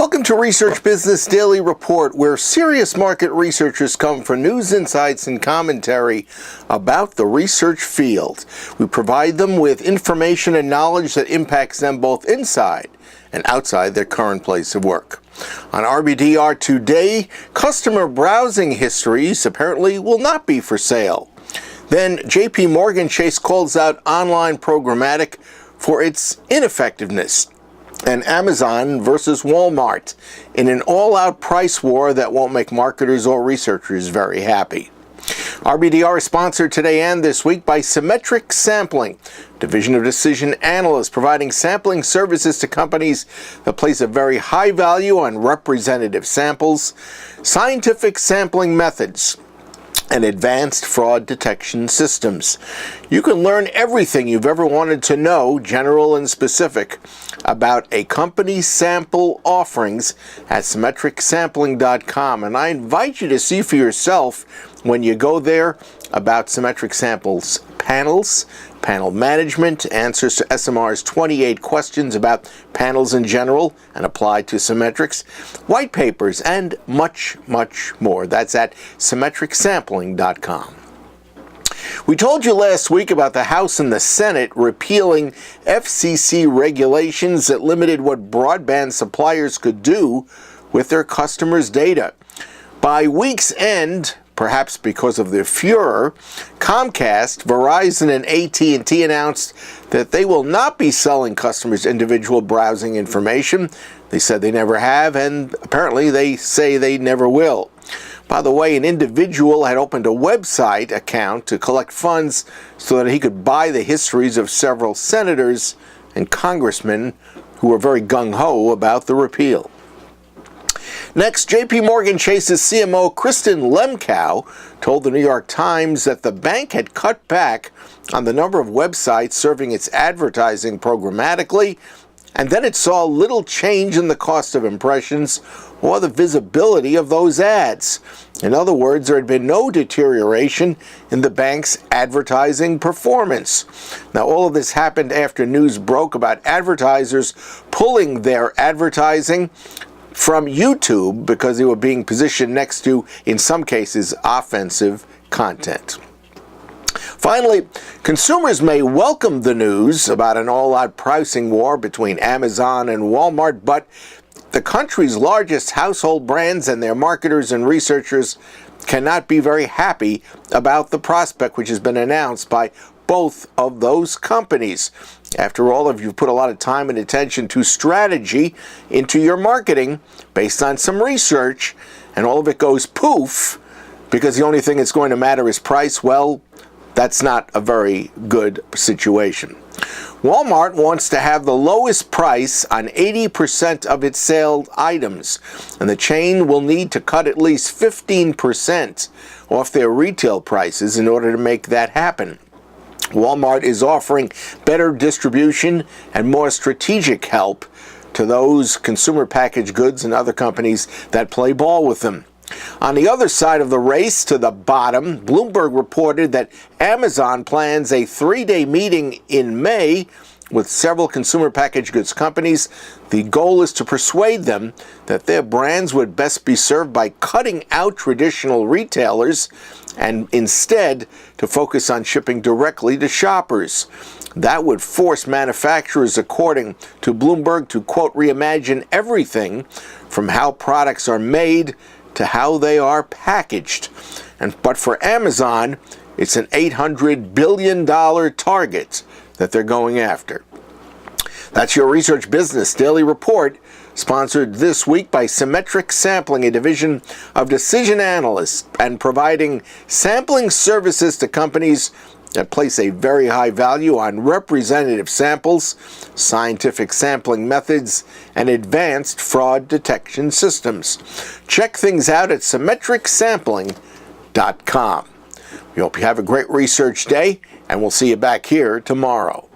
Welcome to Research Business Daily Report, where serious market researchers come for news, insights, and commentary about the research field. We provide them with information and knowledge that impacts them both inside and outside their current place of work. On RBDR today, customer browsing histories apparently will not be for sale. Then JPMorgan Chase calls out online programmatic for its ineffectiveness. And Amazon versus Walmart in an all-out price war that won't make marketers or researchers very happy. RBDR is sponsored today and this week by Symmetric Sampling, division of decision analysts providing sampling services to companies that place a very high value on representative samples, scientific sampling methods, and advanced fraud detection systems. You can learn everything you've ever wanted to know, general and specific, about a company's sample offerings at symmetricsampling.com. And I invite you to see for yourself when you go there about Symmetric Samples panels, panel management, answers to SMR's 28 questions about panels in general and applied to Symmetrics, white papers, and much, much more. That's at symmetricsampling.com. We told you last week about the House and the Senate repealing FCC regulations that limited what broadband suppliers could do with their customers' data. By week's end, perhaps because of the furor, Comcast, Verizon, and AT&T announced that they will not be selling customers' individual browsing information. They said they never have, and apparently they say they never will. By the way, an individual had opened a website account to collect funds so that he could buy the histories of several senators and congressmen who were very gung-ho about the repeal. Next, JPMorgan Chase's CMO Kristen Lemkow told the New York Times that the bank had cut back on the number of websites serving its advertising programmatically, and then it saw little change in the cost of impressions or the visibility of those ads. In other words, there had been no deterioration in the bank's advertising performance. Now, all of this happened after news broke about advertisers pulling their advertising from YouTube because they were being positioned next to, in some cases, offensive content. Finally, consumers may welcome the news about an all-out pricing war between Amazon and Walmart, but the country's largest household brands and their marketers and researchers cannot be very happy about the prospect which has been announced by both of those companies. After all, if you've put a lot of time and attention to strategy into your marketing based on some research, and all of it goes poof because the only thing that's going to matter is price, well, that's not a very good situation. Walmart wants to have the lowest price on 80% of its sold items, and the chain will need to cut at least 15% off their retail prices in order to make that happen. Walmart is offering better distribution and more strategic help to those consumer packaged goods and other companies that play ball with them. On the other side of the race to the bottom, Bloomberg reported that Amazon plans a 3-day meeting in May with several consumer packaged goods companies. The goal is to persuade them that their brands would best be served by cutting out traditional retailers and instead to focus on shipping directly to shoppers. That would force manufacturers, according to Bloomberg, to, quote, reimagine everything from how products are made to how they are packaged. But for Amazon, it's an $800 billion target that they're going after. That's your Research Business Daily Report, sponsored this week by Symmetric Sampling, a division of decision analysts, and providing sampling services to companies that place a very high value on representative samples, scientific sampling methods, and advanced fraud detection systems. Check things out at symmetricsampling.com. We hope you have a great research day, and we'll see you back here tomorrow.